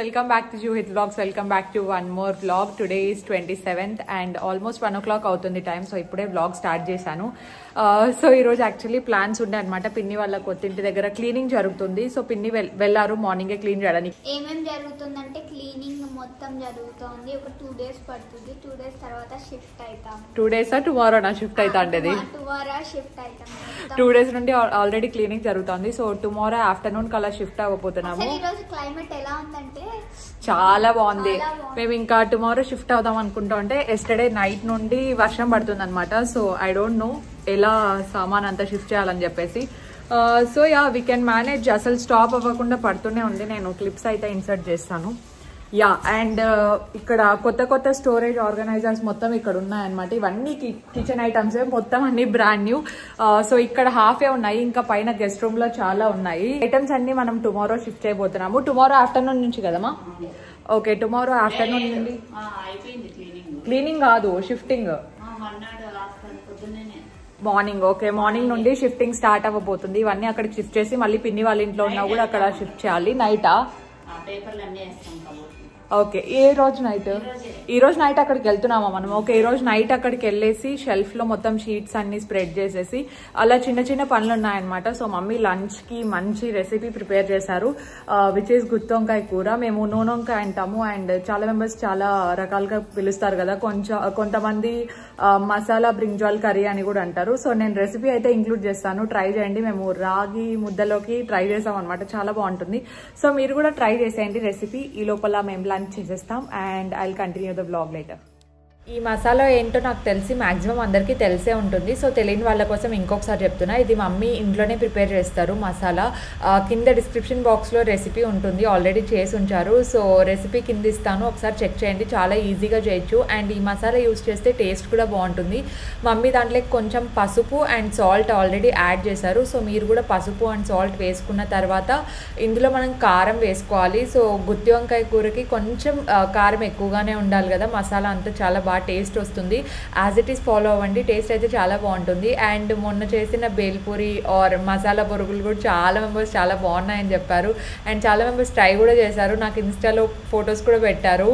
welcome back to Juhit Vlogs. Welcome back to one more vlog. Today is 27th and almost 1 o'clock అవుతుంది time. So ఇప్పుడే vlog start చేశాను. So ఈరోజు actually plans ఉండే అనమాట. పిన్ని వాళ్ళ కొత్తింటి దగ్గర క్లీనింగ్ జరుగుతుంది. సో పిన్ని వెళ్ళారు మార్నింగే క్లీన్ చేయడానికి. ఏమేమి జరుగుతుందంటే క్లీనింగ్ మొత్తం జరుగుతుంది. ఒక 2 days పడుతుంది. 2 days తర్వాత షిఫ్ట్ అవుతాం. 2 days టుమారోనా షిఫ్ట్ అవుతా అంటది. టుమారో షిఫ్ట్ అవుతాం. 2 days నుండి ఆల్రెడీ క్లీనింగ్ జరుగుతుంది. సో టుమారో ఆఫ్టర్నూన్ కల్లా షిఫ్ట్ అవ్వబోతున్నాము. ఈ రోజు క్లైమేట్ ఎలా ఉందంటే చాలా బాగుంది. మేము ఇంకా టుమారో షిఫ్ట్ అవుదాం అనుకుంటా ఉంటే ఎస్టర్డే నైట్ నుండి వర్షం పడుతుంది అనమాట. సో ఐ డోంట్ నో ఎలా సామాన్ అంతా షిఫ్ట్ చేయాలని చెప్పేసి. So yeah we can manage. అసలు స్టాప్ అవ్వకుండా పడుతూనే ఉంది. నేను క్లిప్స్ అయితే ఇన్సర్ట్ చేస్తాను. యా అండ్ ఇక్కడ కొత్త కొత్త స్టోరేజ్ ఆర్గనైజర్స్ మొత్తం ఇక్కడ ఉన్నాయన్నమాట. ఇవన్నీ కిచెన్ ఐటమ్స్ మొత్తం అన్ని బ్రాండ్ న్యూ. సో ఇక్కడ హాఫే ఉన్నాయి, ఇంకా పైన గెస్ట్ రూమ్ లో చాలా ఉన్నాయి. ఐటమ్స్ అన్ని మనం టుమారో షిఫ్ట్ చేయబోతున్నాము. టుమారో ఆఫ్టర్నూన్ నుంచి కదమ్మా? ఓకే, టుమారో ఆఫ్టర్నూన్ నుండి క్లీనింగ్ కాదు, షిఫ్టింగ్ మార్నింగ్. ఓకే, మార్నింగ్ నుండి షిఫ్టింగ్ స్టార్ట్ అవ్వబోతుంది. ఇవన్నీ అక్కడికి షిఫ్ట్ చేసి మళ్ళీ పిన్ని వాళ్ళ ఇంట్లో ఉన్నా కూడా అక్కడ షిఫ్ట్ చేయాలి. నైటా? ఓకే, ఏ రోజు నైట్? ఈ రోజు నైట్ అక్కడికి వెళ్తున్నామా మనం? ఓకే, ఈ రోజు నైట్ అక్కడికి వెళ్ళేసి షెల్ఫ్ లో మొత్తం షీట్స్ అన్ని స్ప్రెడ్ చేసేసి అలా చిన్న చిన్న పనులు ఉన్నాయన్నమాట. సో మమ్మీ లంచ్ కి మంచి రెసిపీ ప్రిపేర్ చేశారు, విచ్ ఈస్ గుత్తి వంకాయ కూర. మేము నూనె వంకాయ అంటాము అండ్ చాలా మెంబర్స్ చాలా రకాలుగా పిలుస్తారు కదా. కొంతమంది మసాలా బ్రింజాల్ కర్రీ అని కూడా అంటారు. సో నేను రెసిపీ అయితే ఇంక్లూడ్ చేస్తాను, ట్రై చేయండి. మేము రాగి ముద్దలోకి ట్రై చేసాం అనమాట, చాలా బాగుంటుంది. సో మీరు కూడా ట్రై చేసేయండి రెసిపీ. ఈ లోపల మేము లంచ్ చేసేస్తాం and I will continue the vlog later. ఈ మసాలా ఏంటో నాకు తెలిసి మాక్సిమం అందరికీ తెలిసే ఉంటుంది. సో తెలియని వాళ్ళ కోసం ఇంకొకసారి చెప్తున్నా. ఇది మమ్మీ ఇంట్లోనే ప్రిపేర్ చేస్తారు మసాలా. కింద డిస్క్రిప్షన్ బాక్స్లో రెసిపీ ఉంటుంది, ఆల్రెడీ చేసి ఉంచారు. సో రెసిపీ కింద ఇస్తాను, ఒకసారి చెక్ చేయండి. చాలా ఈజీగా చేయొచ్చు అండ్ ఈ మసాలా యూస్ చేస్తే టేస్ట్ కూడా బాగుంటుంది. మమ్మీ దాంట్లో కొంచెం పసుపు అండ్ సాల్ట్ ఆల్రెడీ యాడ్ చేశారు. సో మీరు కూడా పసుపు అండ్ సాల్ట్ వేసుకున్న తర్వాత ఇందులో మనం కారం వేసుకోవాలి. సో గుత్తి వంకాయ కూరకి కొంచెం కారం ఎక్కువగానే ఉండాలి కదా. మసాలా అంతా చాలా బాగా టేస్ట్ వస్తుంది. యాజ్ ఇట్ ఈస్ ఫాలో అవ్వండి, టేస్ట్ అయితే చాలా బాగుంటుంది. అండ్ మొన్న చేసిన బేల్పూరి ఆర్ మసాలా బొరుగులు కూడా చాలా మెంబర్స్ చాలా బాగున్నాయని చెప్పారు అండ్ చాలా మెంబర్స్ ట్రై కూడా చేశారు. నాకు ఇన్స్టాలో ఫొటోస్ కూడా పెట్టారు.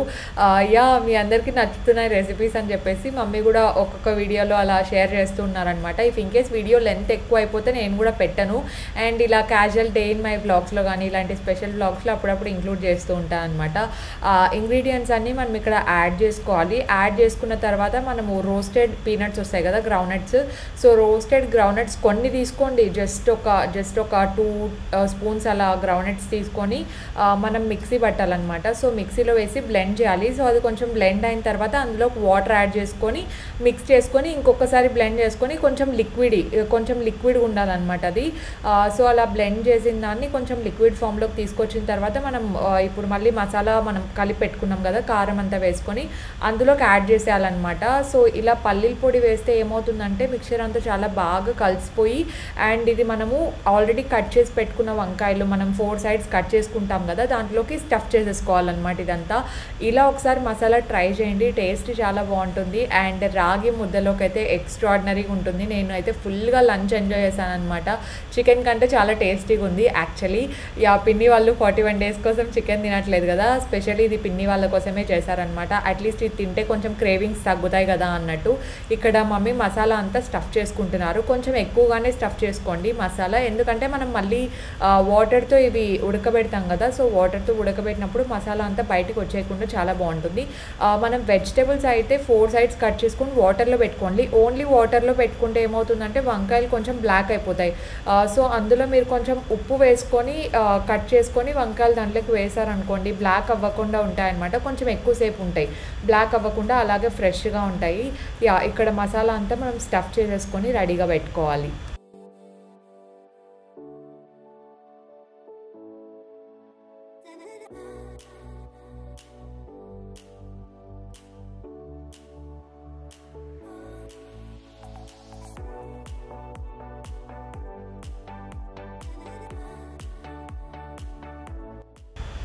యా మీ అందరికీ నచ్చుతున్నాయి రెసిపీస్ అని చెప్పేసి మమ్మీ కూడా ఒక్కొక్క వీడియోలో అలా షేర్ చేస్తూ ఉన్నారనమాట. ఇఫ్ ఇన్కేస్ వీడియో లెంత్ ఎక్కువ అయిపోతే నేను కూడా పెట్టను అండ్ ఇలా క్యాజువల్ డే ఇన్ మై బ్లాగ్స్లో కానీ ఇలాంటి స్పెషల్ బ్లాగ్స్లో అప్పుడప్పుడు ఇంక్లూడ్ చేస్తూ ఉంటాను అనమాట. ఇంగ్రీడియంట్స్ అన్నీ మనం ఇక్కడ యాడ్ చేసుకోవాలి. యాడ్ చేసుకున్న తర్వాత మనము రోస్టెడ్ పీనట్స్ వస్తాయి కదా, గ్రౌండ్నట్స్. సో రోస్టెడ్ గ్రౌండ్నట్స్ కొన్ని తీసుకోండి, జస్ట్ ఒక 2 స్పూన్స్ అలా గ్రౌండ్నట్స్ తీసుకొని మనం మిక్సీ పట్టాలన్నమాట. సో మిక్సీలో వేసి బ్లెండ్ చేయాలి. సో అది కొంచెం బ్లెండ్ అయిన తర్వాత అందులో వాటర్ యాడ్ చేసుకొని మిక్స్ చేసుకొని ఇంకొకసారి బ్లెండ్ చేసుకొని కొంచెం లిక్విడ్ ఉండాలన్నమాట అది. సో అలా బ్లెండ్ చేసిన దాన్ని కొంచెం లిక్విడ్ ఫామ్లోకి తీసుకొచ్చిన తర్వాత మనం ఇప్పుడు మళ్ళీ మసాలా మనం కలిపి పెట్టుకున్నాం కదా, కారం అంతా వేసుకొని అందులోకి యాడ్ చేసేయాలన్నమాట. సో ఇలా పల్లీల పొడి వేస్తే ఏమవుతుందంటే మిక్చర్ అంతా చాలా బాగా కలిసిపోయి అండ్ ఇది మనము ఆల్రెడీ కట్ చేసి పెట్టుకున్న వంకాయలు మనం 4 sides కట్ చేసుకుంటాం కదా, దాంట్లోకి స్టఫ్ చేసేసుకోవాలన్నమాట. ఇదంతా ఇలా ఒకసారి మసాలా ట్రై చేయండి, టేస్ట్ చాలా బాగుంటుంది అండ్ రాగి ముద్దలోకి అయితే ఎక్స్ట్రాడినరీగా ఉంటుంది. నేను అయితే ఫుల్గా లంచ్ ఎంజాయ్ చేశాను అనమాట. చికెన్ కంటే చాలా టేస్టీగా ఉంది యాక్చువల్లీ. యా పిన్ని వాళ్ళు 41 days కోసం చికెన్ తినట్లేదు కదా, స్పెషల్లీ ఇది పిన్ని వాళ్ళ కోసమే చేశారనమాట. అట్లీస్ట్ ఇది తింటే కొంచెం క్రేవింగ్స్ తగ్గుతాయి కదా అన్నట్టు. ఇక్కడ మమ్మీ మసాలా అంతా స్టఫ్ చేసుకుంటున్నారు. కొంచెం ఎక్కువగానే స్టఫ్ చేసుకోండి మసాలా, ఎందుకంటే మనం మళ్ళీ వాటర్తో ఇవి ఉడకబెడతాం కదా. సో వాటర్తో ఉడకబెట్టినప్పుడు మసాలా అంతా బయటకు వచ్చేయకుండా చాలా బాగుంటుంది. మనం వెజిటేబుల్స్ అయితే 4 sides కట్ చేసుకొని వాటర్లో పెట్టుకోండి. ఓన్లీ వాటర్లో పెట్టుకుంటే ఏమవుతుందంటే వంకాయలు కొంచెం బ్లాక్ అయిపోతాయి. సో అందులో మీరు కొంచెం ఉప్పు వేసుకొని కట్ చేసుకొని వంకాయలు దాంట్లోకి వేసారనుకోండి, బ్లాక్ అవ్వకుండా ఉంటాయి అన్నమాట. కొంచెం ఎక్కువసేపు ఉంటాయి, బ్లాక్ అవ్వకుండా అలాగే ఫ్రెష్గా ఉంటాయి. యా ఇక్కడ మసాలా అంతా మనం స్టఫ్ చేసేసుకొని రెడీగా పెట్టుకోవాలి.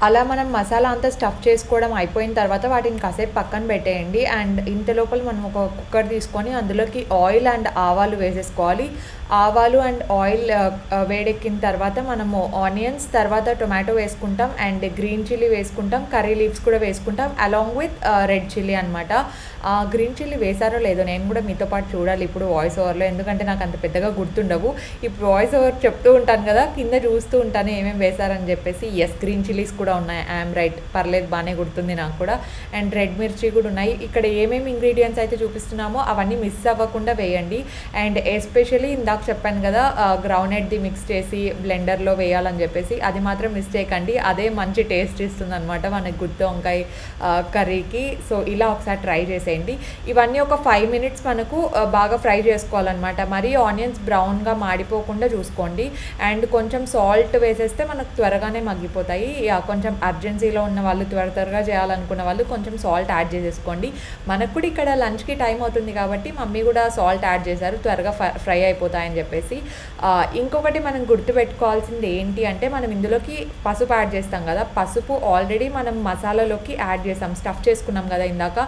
అలా మనం మసాలా అంతా స్టఫ్ చేసుకోవడం అయిపోయిన తర్వాత వాటిని కాసేపు పక్కన పెట్టేయండి. అండ్ ఇంత లోపల మనం ఒక కుక్కర్ తీసుకొని అందులోకి ఆయిల్ అండ్ ఆవాలు వేసేసుకోవాలి. ఆవాలు అండ్ ఆయిల్ వేడెక్కిన తర్వాత మనము ఆనియన్స్, తర్వాత టొమాటో వేసుకుంటాం అండ్ గ్రీన్ చిల్లీ వేసుకుంటాం, కర్రీ లీవ్స్ కూడా వేసుకుంటాం అలాంగ్ విత్ రెడ్ చిల్లీ అనమాట. గ్రీన్ చిల్లీ వేసారో లేదో నేను కూడా మీతో పాటు చూడాలి ఇప్పుడు వాయిస్ ఓవర్లో, ఎందుకంటే నాకు అంత పెద్దగా గుర్తుండవు. ఇప్పుడు వాయిస్ ఓవర్ చెప్తూ ఉంటాను కదా, కింద చూస్తూ ఉంటాను ఏమేమి వేసారని చెప్పేసి. ఎస్, గ్రీన్ చిల్లీస్ కూడా ఉన్నాయి, ఐఎమ్ రైట్, పర్లేదు, బాగానే గుర్తుంది నాకు కూడా. అండ్ రెడ్ మిర్చి కూడా ఉన్నాయి. ఇక్కడ ఏమేమి ఇంగ్రీడియంట్స్ అయితే చూపిస్తున్నామో అవన్నీ మిస్ అవ్వకుండా వేయండి. అండ్ ఎస్పెషలీ ఇందాక చెప్పాను కదా గ్రౌండ్నట్ది మిక్స్ చేసి బ్లెండర్లో వేయాలని చెప్పేసి, అది మాత్రం మిస్ చేయకండి, అదే మంచి టేస్ట్ ఇస్తుంది అనమాట మనకి గుత్తి వంకాయ కర్రీకి. సో ఇలా ఒకసారి ట్రై చేసేయండి. ఇవన్నీ ఒక 5 minutes మనకు బాగా ఫ్రై చేసుకోవాలన్నమాట. మరీ ఆనియన్స్ బ్రౌన్గా మాడిపోకుండా చూసుకోండి. అండ్ కొంచెం సాల్ట్ వేసేస్తే మనకు త్వరగానే మగ్గిపోతాయి. కొంచెం అర్జెన్సీలో ఉన్న వాళ్ళు, త్వరగా చేయాలనుకున్న వాళ్ళు కొంచెం సాల్ట్ యాడ్ చేసేసుకోండి. మనకు కూడా ఇక్కడ లంచ్కి టైం అవుతుంది కాబట్టి మమ్మీ కూడా సాల్ట్ యాడ్ చేశారు, త్వరగా ఫ్రై అయిపోతాయని చెప్పేసి. ఇంకొకటి మనం గుర్తుపెట్టుకోవాల్సింది ఏంటి అంటే, మనం ఇందులోకి పసుపు యాడ్ చేస్తాం కదా, పసుపు ఆల్రెడీ మనం మసాలాలోకి యాడ్ చేసాం, స్టఫ్ చేసుకున్నాం కదా ఇందాక,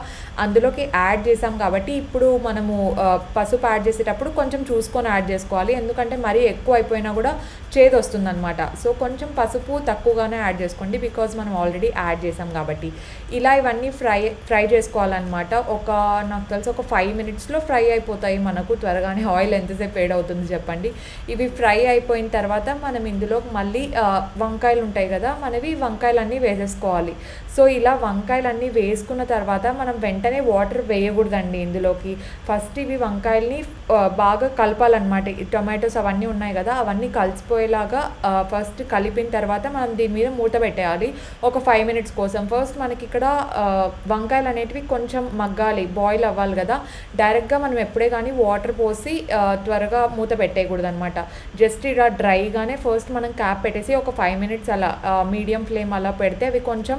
అందులోకి యాడ్ చేసాం కాబట్టి ఇప్పుడు మనము పసుపు యాడ్ చేసేటప్పుడు కొంచెం చూసుకొని యాడ్ చేసుకోవాలి, ఎందుకంటే మరీ ఎక్కువ అయిపోయినా కూడా చేదు వస్తుంది అనమాట. సో కొంచెం పసుపు తక్కువగానే యాడ్ చేసుకోండి, బికాజ్ మనం ఆల్రెడీ యాడ్ చేసాం కాబట్టి. ఇలా ఇవన్నీ ఫ్రై చేసుకోవాలన్నమాట. నాకు తెలిసి ఒక 5 minutesలో ఫ్రై అయిపోతాయి మనకు త్వరగానే. ఆయిల్ ఎంతసేపు వేడి అవుతుంది చెప్పండి. ఇవి ఫ్రై అయిపోయిన తర్వాత మనం ఇందులో మళ్ళీ వంకాయలు ఉంటాయి కదా మనవి, వంకాయలన్నీ వేసేసుకోవాలి. సో ఇలా వంకాయలన్నీ వేసుకున్న తర్వాత మనం వెంటనే వాటర్ వేయకూడదండి ఇందులోకి. ఫస్ట్ ఇవి వంకాయల్ని బాగా కలపాలన్నమాట. ఈ టొమాటోస్ అవన్నీ ఉన్నాయి కదా, అవన్నీ కలిసిపోయేలాగా ఫస్ట్ కలిపిన తర్వాత మనం దీని మీద మూత పెట్టేయాలి ఒక 5 minutes కోసం. ఫస్ట్ మనకి ఇక్కడ వంకాయలు అనేటివి కొంచెం మగ్గాలి, బాయిల్ అవ్వాలి కదా. డైరెక్ట్గా మనం ఎప్పుడే కానీ వాటర్ పోసి త్వరగా మూత పెట్టేయకూడదు అనమాట. జస్ట్ ఇలా డ్రైగానే ఫస్ట్ మనం క్యాప్ పెట్టేసి ఒక 5 minutes అలా మీడియం ఫ్లేమ్ అలా పెడితే అవి కొంచెం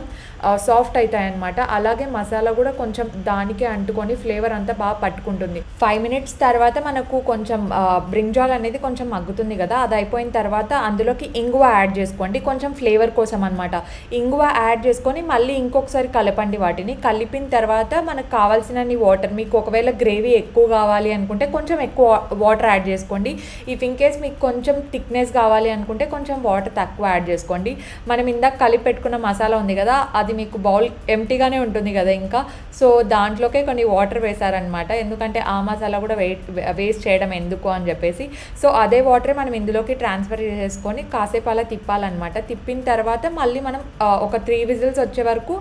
సాఫ్ట్ అవుతాయి అనమాట. అలాగే మసాలా కూడా కొంచెం దానికి అంటుకొని ఫ్లేవర్ అంతా బాగా పట్టుకుంటుంది. 5 minutes తర్వాత మనకు కొంచెం బ్రింజాల్ అనేది కొంచెం మగ్గుతుంది కదా, అది అయిపోయిన తర్వాత అందులోకి ఇంగువ యాడ్ చేసుకోండి కొంచెం ఫ్లేవర్ కోసం అనమాట. ఇంగువ యాడ్ చేసుకొని మళ్ళీ ఇంకొకసారి కలపండి. వాటిని కలిపిన తర్వాత మనకు కావాల్సినన్ని వాటర్, మీకు ఒకవేళ గ్రేవీ ఎక్కువ కావాలి అనుకుంటే కొంచెం ఎక్కువ వాటర్ యాడ్ చేసుకోండి. ఇఫ్ ఇన్ కేస్ మీకు కొంచెం థిక్నెస్ కావాలి అనుకుంటే కొంచెం వాటర్ తక్కువ యాడ్ చేసుకోండి. మనం ఇందాక కలిపి పెట్టుకున్న మసాలా ఉంది కదా, అది మీకు బౌల్ ఎంటీగానే ఉంటుంది కదా ఇంకా, సో దాంట్లోకే కొన్ని వాటర్ వేసారనమాట, ఎందుకంటే ఆ మసాలా కూడా వేస్ట్ చేయడం ఎందుకు అని చెప్పేసి. సో అదే వాటరే మనం ఇందులోకి ట్రాన్స్ఫర్ చేసుకొని కాసేపు అలా తిప్పాలన్నమాట. తిప్పిన తర్వాత మళ్ళీ మనం ఒక 3 whistles వచ్చే వరకు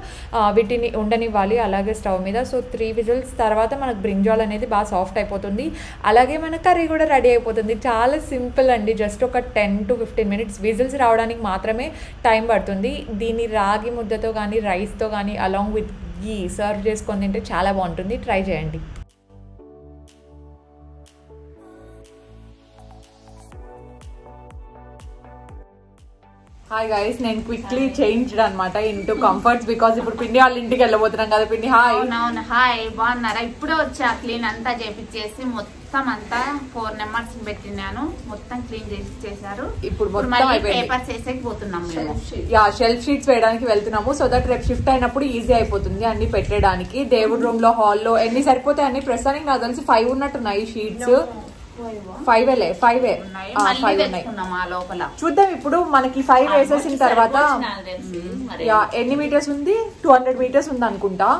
వీటిని ఉండనివ్వాలి అలాగే స్టవ్ మీద. సో 3 whistles తర్వాత మనకు బ్రింజాల్ అనేది బాగా సాఫ్ట్ అయిపోతుంది, అలాగే మన కర్రీ కూడా రెడీ అయిపోతుంది. చాలా సింపుల్ అండి, జస్ట్ ఒక 10 to 15 minutes విజిల్స్ రావడానికి మాత్రమే టైం పడుతుంది. దీన్ని రాగి ముద్దతో కానీ రైస్తో కానీ అలాంగ్ విత్ గీ సర్వ్ చేసుకొని తింటే చాలా బాగుంటుంది. ట్రై చేయండి. హాయ్ గైస్, నేను క్విక్లీ చేంజ్డ్ అనమాట ఇంటూ కంఫర్ట్స్, బికాస్ ఇప్పుడు పిండి వాళ్ళ ఇంటికి వెళ్ళబోతున్నాం కదా. పిండి హాయ్. అవునవును, హాయ్, బాగున్నారా? ఇప్పుడే వచ్చా క్లీన్ అంతా చేపించేసి మొత్తం అంతా 4 numbers పెట్టినాను, మొత్తం క్లీన్ చేశారు. ఇప్పుడు పేపర్స్ వేసేకి పోతున్నాం, షెల్ఫ్ షీట్స్ వేయడానికి వెళ్తున్నాము. సో దట్ రేపు షిఫ్ట్ అయినప్పుడు ఈజీ అయిపోతుంది అన్ని పెట్టడానికి. దేవుడి రూమ్ లో, హాల్లో ఎన్ని సరిపోతాయి అన్ని. ప్రస్తుతానికి నాకు తెలిసి 5 ఉన్నట్టున్నాయి షీట్స్. 5 ఉన్నాయి. చూద్దాం ఇప్పుడు మనకి 5 వేసేసిన తర్వాత ఎన్ని మీటర్స్ ఉంది, 200 meters ఉంది అనుకుంటా.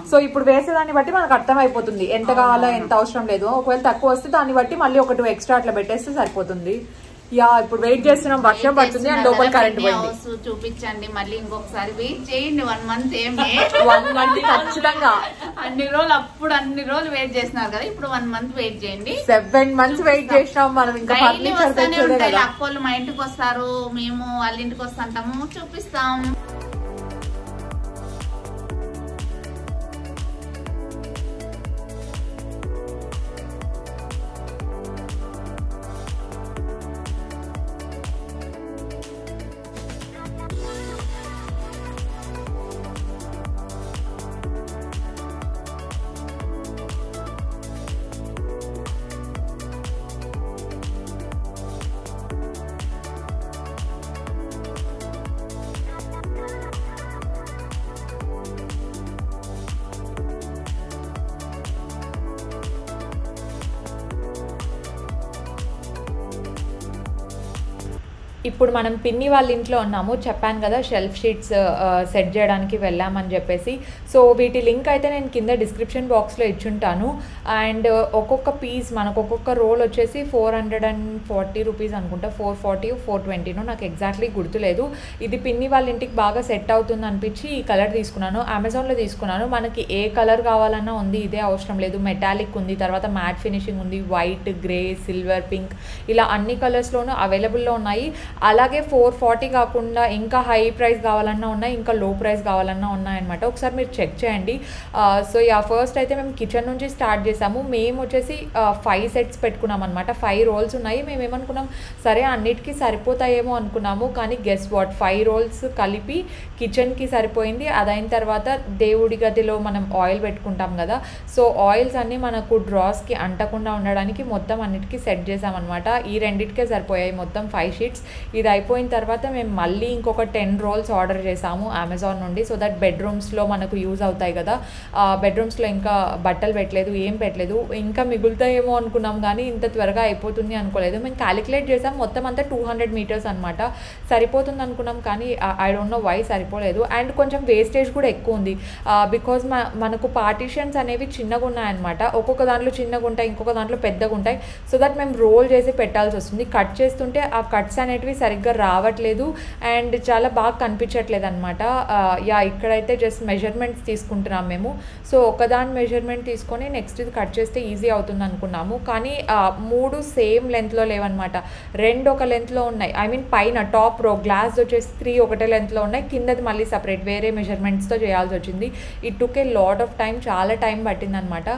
సో ఇప్పుడు వేసేదాన్ని బట్టి మనకు అర్థం అయిపోతుంది ఎంత కావాలో ఎంత అవసరం లేదు. ఒకవేళ తక్కువ వస్తే దాన్ని బట్టి మళ్ళీ ఒక 2 extra అట్లా పెట్టేస్తే సరిపోతుంది. ఇప్పుడు వెయిట్ చేస్తున్నాం, వర్షం పడుతుంది అండ్ లోపల కరెంట్ పోయింది. చూపించండి మళ్ళీ ఇంకొకసారి, వెయిట్ చేయండి 1 month. 1 month ఖచ్చితంగా. అన్ని రోజులు వెయిట్ చేస్తున్నారు కదా, ఇప్పుడు 1 month వెయిట్ చేయండి. 7 months వెయిట్ చేసినాం మనం. ఇంకా అక్కోళ్ళు మా ఇంటికి వస్తారు, మేము వాళ్ళ ఇంటికి వస్తుంటాము, చూపిస్తాం. ఇప్పుడు మనం పిన్ని వాళ్ళ ఇంట్లో ఉన్నాము. చెప్పాను కదా షెల్ఫ్ షీట్స్ సెట్ చేయడానికి వెళ్ళామని చెప్పేసి. సో వీటి లింక్ అయితే నేను కింద డిస్క్రిప్షన్ బాక్స్లో ఇచ్చుంటాను. అండ్ ఒక్కొక్క పీస్ మనకు ఒక్కొక్క రోల్ వచ్చేసి 440 రూపీస్ అనుకుంటా, 440 420 నాకు ఎగ్జాక్ట్లీ గుర్తులేదు. ఇది పిన్ని వాళ్ళ ఇంటికి బాగా సెట్ అవుతుంది అనిపించి ఈ కలర్ తీసుకున్నాను. అమెజాన్లో తీసుకున్నాను. మనకి ఏ కలర్ కావాలన్నా ఉంది, ఇదే అవసరం లేదు. మెటాలిక్ ఉంది, తర్వాత మ్యాట్ ఫినిషింగ్ ఉంది, వైట్, గ్రే, సిల్వర్, పింక్, ఇలా అన్ని కలర్స్లోనూ అవైలబుల్లో ఉన్నాయి. అలాగే 440 కాకుండా ఇంకా హై ప్రైస్ కావాలన్నా ఉన్నాయి, ఇంకా లో ప్రైస్ కావాలన్నా ఉన్నాయన్నమాట. ఒకసారి మీరు చెక్ చేయండి. సో ఫస్ట్ అయితే మేము కిచెన్ నుంచి స్టార్ట్ చేసాము. మేము వచ్చేసి 5 సెట్స్ పెట్టుకున్నాం అనమాట. 5 రోల్స్ ఉన్నాయి. మేము ఏమనుకున్నాం, సరే అన్నిటికీ సరిపోతాయేమో అనుకున్నాము. కానీ గెస్ వాట్, 5 రోల్స్ కలిపి కిచెన్కి సరిపోయింది. అదైన తర్వాత దేవుడి గదిలో మనం ఆయిల్ పెట్టుకుంటాం కదా, సో ఆయిల్స్ అన్నీ మనకు డ్రాస్కి అంటకుండా ఉండడానికి మొత్తం అన్నిటికీ సెట్ చేసామన్నమాట. ఈ రెండింటికే సరిపోయాయి మొత్తం 5 షీట్స్. ఇది అయిపోయిన తర్వాత మేము మళ్ళీ ఇంకొక 10 రోల్స్ ఆర్డర్ చేసాము అమెజాన్ నుండి. సో దట్ బెడ్రూమ్స్లో మనకు యూజ్ అవుతాయి కదా. బెడ్రూమ్స్లో ఇంకా బట్టలు పెట్టలేదు, ఏం పెట్టలేదు. ఇంకా మిగులుతాయేమో అనుకున్నాం కానీ ఇంత త్వరగా అయిపోతుంది అనుకోలేదు. మేము క్యాలిక్యులేట్ చేసాం, మొత్తం అంతా 200 మీటర్స్ అనమాట. సరిపోతుంది అనుకున్నాం కానీ ఐ డోంట్ నో వై సరిపోలేదు. అండ్ కొంచెం వేస్టేజ్ కూడా ఎక్కువ ఉంది. బికాజ్ మనకు పార్టీషన్స్ అనేవి చిన్నగా ఉన్నాయన్నమాట. ఒక్కొక్క దాంట్లో చిన్నగా ఉంటాయి, ఇంకొక దాంట్లో పెద్దగా ఉంటాయి. సో దట్ మేము రోల్ చేసి పెట్టాల్సి వస్తుంది. కట్ చేస్తుంటే ఆ కట్స్ అనేటివి సరిగ్గా రావట్లేదు అండ్ చాలా బాగా కనిపించట్లేదు అనమాట. ఇక్కడైతే జస్ట్ మెజర్మెంట్స్ తీసుకుంటున్నాం మేము. సో ఒకదాని మెజర్మెంట్ తీసుకొని నెక్స్ట్ ఇది కట్ చేస్తే ఈజీ అవుతుంది అనుకున్నాము. కానీ 3 సేమ్ లెంత్లో లేవన్నమాట. 2 ఒక లెంత్లో ఉన్నాయి. ఐ మీన్ పైన టాప్ రో గ్లాస్ వచ్చేసి 3 ఒకటే లెంత్లో ఉన్నాయి. కిందది మళ్ళీ సపరేట్ వేరే మెజర్మెంట్స్తో చేయాల్సి వచ్చింది. It took a lot of time, చాలా టైం పట్టింది అనమాట.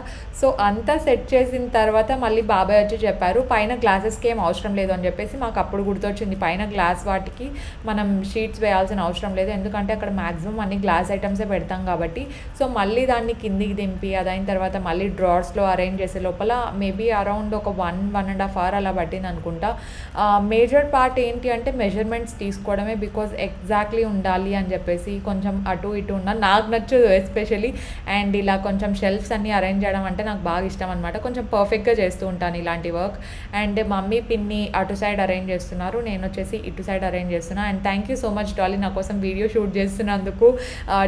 సో అంతా సెట్ చేసిన తర్వాత మళ్ళీ బాబాయ్ వచ్చి చెప్పారు, పైన గ్లాసెస్కి ఏం అవసరం లేదు అని చెప్పేసి. మాకు అప్పుడు గుర్తొచ్చింది, పైన గ్లాస్ వాటికి మనం షీట్స్ వేయాల్సిన అవసరం లేదు, ఎందుకంటే అక్కడ మ్యాక్సిమం అన్ని గ్లాస్ ఐటమ్సే పెడతాం కాబట్టి. సో మళ్ళీ దాన్ని కిందికి దింపి అదైన తర్వాత మళ్ళీ డ్రార్స్లో అరేంజ్ చేసే లోపల మేబీ అరౌండ్ ఒక 1.5 hours అలా పట్టింది అనుకుంటా. మేజర్ పార్ట్ ఏంటి అంటే మెజర్మెంట్స్ తీసుకోవడమే. బికాజ్ ఎగ్జాక్ట్లీ ఉండాలి అని చెప్పేసి కొంచెం అటు ఇటు ఉన్నా నాకు నచ్చదు ఎస్పెషలీ. అండ్ ఇలా కొంచెం షెల్ఫ్స్ అన్నీ అరేంజ్ చేయడం అంటే నాకు బాగా ఇష్టం అనమాట. కొంచెం పర్ఫెక్ట్గా చేస్తూ ఉంటాను ఇలాంటి వర్క్. అండ్ మమ్మీ పిన్ని అటు సైడ్ అరేంజ్ చేస్తున్నారు, నేను వచ్చేసి ఇటు సైడ్ అరేంజ్ చేస్తున్నా. And thank you so much Dolly నా కోసం వీడియో షూట్ చేస్తున్నందుకు.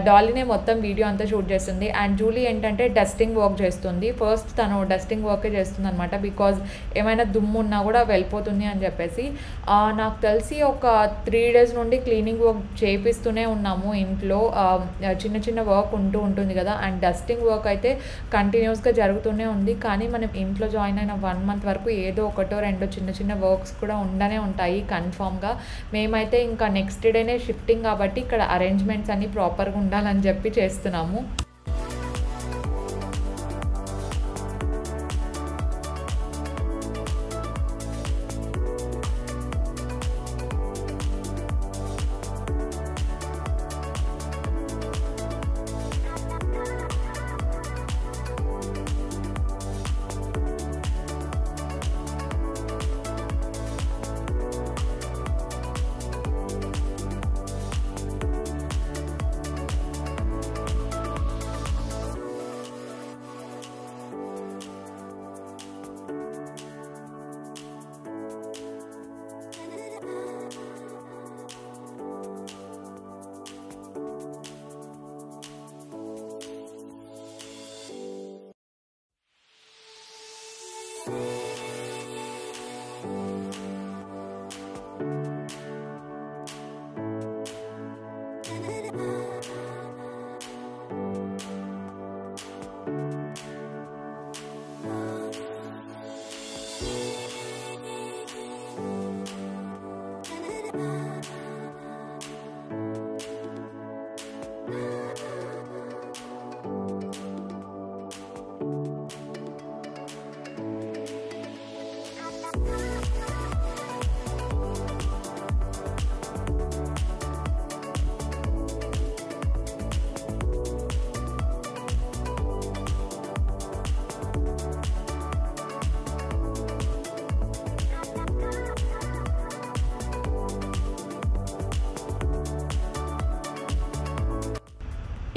డాలీనే మొత్తం వీడియో అంతా షూట్ చేస్తుంది. అండ్ జూలీ ఏంటంటే డస్టింగ్ వర్క్ చేస్తుంది. ఫస్ట్ తను డస్టింగ్ వర్కే చేస్తుంది అనమాట. బికాజ్ ఏమైనా దుమ్ము ఉన్నా కూడా వెళ్ళిపోతుంది అని చెప్పేసి. నాకు తెలిసి ఒక 3 days నుండి క్లీనింగ్ వర్క్ చేపిస్తూనే ఉన్నాము ఇంట్లో. చిన్న చిన్న వర్క్ ఉంటుంది కదా. అండ్ డస్టింగ్ వర్క్ అయితే కంటిన్యూస్గా జరుగుతూనే ఉంది. కానీ మనం ఇంట్లో జాయిన్ అయిన 1 month వరకు ఏదో ఒకటో రెండో చిన్న చిన్న వర్క్స్ కూడా ఉండనే ఉంటాయి కన్ఫామ్గా. మేమైతే ఇంకా నెక్స్ట్ డేనే షిఫ్టింగ్ కాబట్టి ఇక్కడ అరేంజ్మెంట్స్ అన్నీ ప్రాపర్గా ఉండాలని చెప్పి చేస్తున్నాము.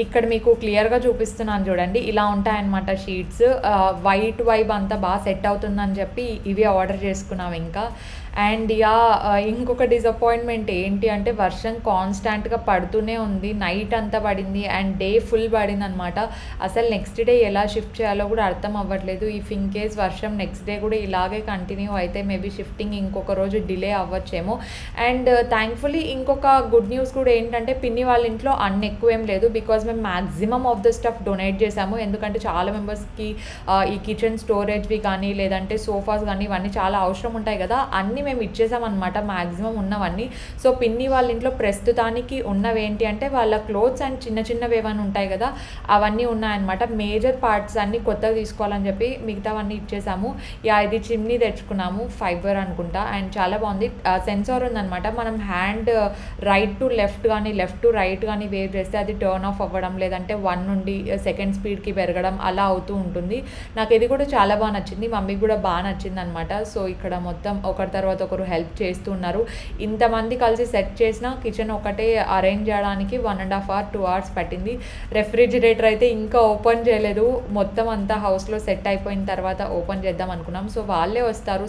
ఇక్కడ మీకు క్లియర్గా చూపిస్తున్నాను చూడండి. ఇలా ఉంటాయన్నమాట షీట్స్. వైట్ వైబ్ అంతా బాగా సెట్ అవుతుందని చెప్పి ఇవి ఆర్డర్ చేసుకున్నాం ఇంకా. అండ్ యా ఇంకొక డిసప్పాయింట్మెంట్ ఏంటి అంటే వర్షం కాన్స్టాంట్గా పడుతూనే ఉంది, నైట్ అంతా పడింది అండ్ డే ఫుల్ పడింది అనమాట. అసలు నెక్స్ట్ డే ఎలా షిఫ్ట్ చేయాలో కూడా అర్థం అవ్వట్లేదు. ఇఫ్ ఇన్ కేస్ వర్షం నెక్స్ట్ డే కూడా ఇలాగే కంటిన్యూ అయితే మేబీ షిఫ్టింగ్ ఇంకొక రోజు డిలే అవ్వచ్చేమో. అండ్ థ్యాంక్ఫుల్లీ ఇంకొక గుడ్ న్యూస్ కూడా ఏంటంటే పిన్ని వాళ్ళ ఇంట్లో అన్ని ఎక్కువేం లేదు, బికాజ్ మేము maximum of the stuff donate చేసాము. ఎందుకంటే చాలా మెంబర్స్కి ఈ కిచెన్ స్టోరేజ్వి కానీ లేదంటే సోఫాస్ కానీ ఇవన్నీ చాలా అవసరం ఉంటాయి కదా, అన్నీ మేము ఇచ్చేసామన్నమాట మ్యాక్సిమం ఉన్నవన్నీ. సో పిన్ని వాళ్ళ ఇంట్లో ప్రస్తుతానికి ఉన్నవి ఏంటి అంటే వాళ్ళ క్లోత్స్ అండ్ చిన్న చిన్నవి ఏమైనా ఉంటాయి కదా అవన్నీ ఉన్నాయన్నమాట. మేజర్ పార్ట్స్ అన్నీ కొత్తగా తీసుకోవాలని చెప్పి మిగతావన్నీ ఇచ్చేసాము. ఇది చిమ్నీ తెచ్చుకున్నాము, ఫైబర్ అనుకుంటా, అండ్ చాలా బాగుంది. సెన్సార్ ఉందన్నమాట, మనం హ్యాండ్ రైట్ టు లెఫ్ట్ కానీ లెఫ్ట్ టు రైట్ కానీ వేవ్ చేస్తే అది టర్న్ ఆఫ్ అవ్వడం లేదంటే 1 నుండి సెకండ్ స్పీడ్కి పెరగడం అలా అవుతూ ఉంటుంది. నాకు ఇది కూడా చాలా బాగా నచ్చింది, మమ్మీకి కూడా బాగా నచ్చింది అనమాట. సో ఇక్కడ మొత్తం ఒకరి తర్వాత ఒకరు హెల్ప్ చేస్తున్నారు. ఇంతమంది కలిసి సెట్ చేసిన కిచెన్ ఒకటే అరేంజ్ చేయడానికి 1.5 hours 2 hours పట్టింది. రెఫ్రిజిరేటర్ అయితే ఇంకా ఓపెన్ చేయలేదు, మొత్తం అంతా హౌస్లో సెట్ అయిపోయిన తర్వాత ఓపెన్ చేద్దాం అనుకున్నాం. సో వాళ్ళే వస్తారు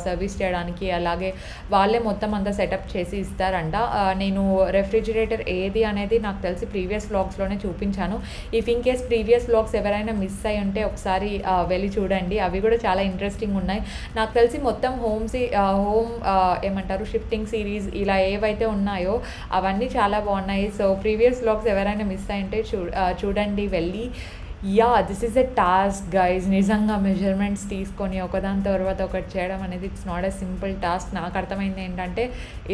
సర్వీస్ చేయడానికి, అలాగే వాళ్ళే మొత్తం అంతా సెటప్ చేసి ఇస్తారంట. నేను రెఫ్రిజిరేటర్ ఏది అనేది నాకు తెలిసి ప్రీవియస్ వ్లాగ్స్లోనే చూపించాను. If in case previous vlogs ఎవరైనా మిస్ అయి ఉంటే ఒకసారి వెళ్ళి చూడండి, అవి కూడా చాలా ఇంట్రెస్టింగ్ ఉన్నాయి. నాకు తెలిసి మొత్తం హోమ్ ఏమంటారు షిఫ్టింగ్ సిరీస్ ఇలా ఏవైతే ఉన్నాయో అవన్నీ చాలా బాగున్నాయి. సో ప్రీవియస్ వ్లాగ్స్ ఎవరైనా మిస్ అయి ఉంటే చూడండి వెళ్ళి. This is a task guys, నిజంగా మెజర్మెంట్స్ తీసుకొని ఒకదాని తర్వాత ఒకటి చేయడం అనేది it's not a simple task. నాకు అర్థమైంది ఏంటంటే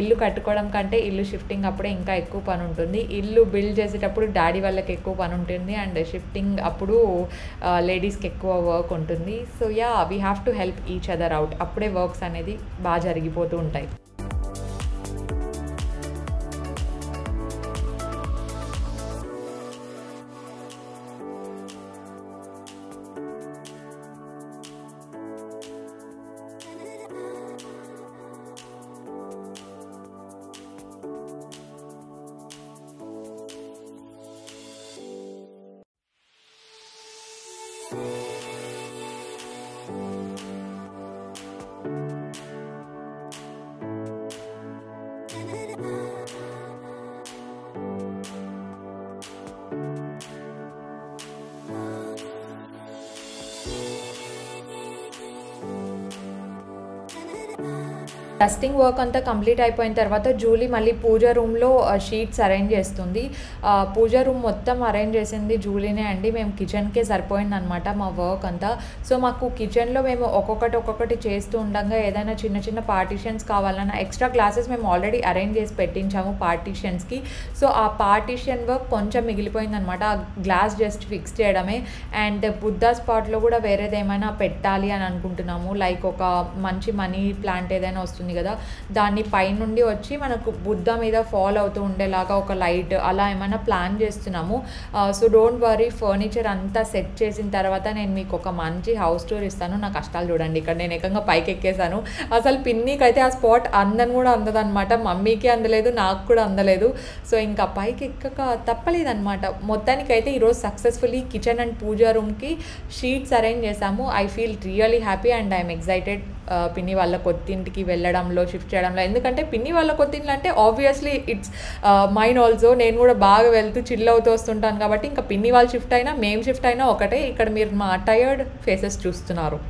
ఇల్లు కట్టుకోవడం కంటే ఇల్లు షిఫ్టింగ్ అప్పుడే ఇంకా ఎక్కువ పని ఉంటుంది. ఇల్లు బిల్డ్ చేసేటప్పుడు డాడీ వాళ్ళకి ఎక్కువ పని ఉంటుంది అండ్ షిఫ్టింగ్ అప్పుడు లేడీస్కి ఎక్కువ వర్క్ ఉంటుంది. So we have to help each other out, అప్పుడే వర్క్స్ అనేది బాగా జరిగిపోతూ ఉంటాయి. డస్టింగ్ వర్క్ అంతా కంప్లీట్ అయిపోయిన తర్వాత జూలీ మళ్ళీ పూజ రూమ్లో షీట్స్ అరేంజ్ చేస్తుంది. పూజ రూమ్ మొత్తం అరేంజ్ చేసింది జూలీనే అండి, మేము కిచెన్కే సరిపోయిందనమాట మా వర్క్ అంతా. సో మాకు కిచెన్లో మేము ఒక్కొక్కటి చేస్తూ ఉండగా ఏదైనా చిన్న చిన్న పార్టీషన్స్ కావాలన్నా ఎక్స్ట్రా గ్లాసెస్ మేము ఆల్రెడీ అరేంజ్ చేసి పెట్టించాము పార్టీషన్స్కి. సో ఆ పార్టీషన్ వర్క్ కొంచెం మిగిలిపోయిందనమాట, ఆ గ్లాస్ జస్ట్ ఫిక్స్ చేయడమే. అండ్ బుద్ధా స్పాట్లో కూడా వేరేది ఏమైనా పెట్టాలి అని అనుకుంటున్నాము, లైక్ ఒక మంచి మనీ ప్లాంట్ ఏదైనా వస్తుంది కదా, దాన్ని పైనుండి వచ్చి మనకు బుద్ధ మీద ఫాల్ అవుతూ ఉండేలాగా ఒక లైట్ అలా ఏమైనా ప్లాన్ చేస్తున్నాము. సో డోంట్ వరీ, ఫర్నిచర్ అంతా సెట్ చేసిన తర్వాత నేను మీకు ఒక మంచి హౌస్ టూర్ ఇస్తాను. నా కష్టాలు చూడండి, ఇక్కడ నేను ఏకంగా పైకి ఎక్కేసాను. అసలు పిన్నికి అయితే ఆ స్పాట్ అందని కూడా అందదనమాట, మమ్మీకి అందలేదు, నాకు కూడా అందలేదు. సో ఇంకా పైకి ఎక్కక తప్పలేదనమాట. మొత్తానికైతే ఈరోజు సక్సెస్ఫుల్లీ కిచెన్ అండ్ పూజా రూమ్కి షీట్స్ అరేంజ్ చేసాము. I feel really happy and I'm excited పిన్ని వాళ్ళ కొత్తింటికి వెళ్ళడంలో, షిఫ్ట్ చేయడంలో. ఎందుకంటే పిన్ని వాళ్ళ కొత్తింట్లు అంటే ఆబ్వియస్లీ ఇట్స్ మైన్ ఆల్సో, నేను కూడా బాగా వెళ్తూ చిల్ అవుతూ వస్తుంటాను కాబట్టి ఇంకా పిన్ని వాళ్ళు షిఫ్ట్ అయినా మేము షిఫ్ట్ అయినా ఒకటే. ఇక్కడ మీరు మా టయర్డ్ ఫేసెస్ చూస్తున్నారు.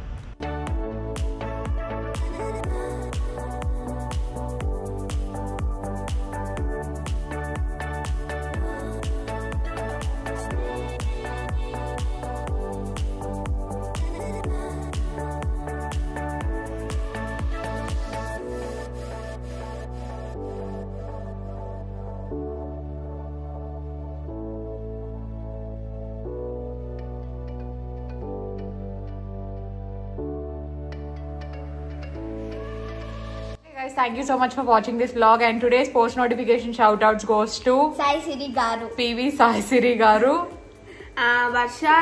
Guys, thank you so much for watching this vlog, and today's post notification shout outs goes to Sai Siri Garu, PV Sai Siri Garu, Varsha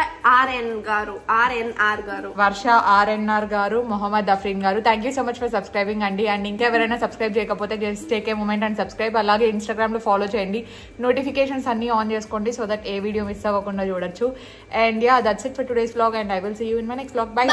RN Garu, RNR Garu, Varsha RNR Garu, Mohammad Afrin Garu. Thank you so much for subscribing andi, and inka evaraina subscribe cheyakapothe just take a moment and subscribe. Alage Instagram lo follow cheyandi, notifications anni on cheskondi so that a video miss avvakunda chudochu. And yeah, that's it for today's vlog, and I will see you in my next vlog. Bye.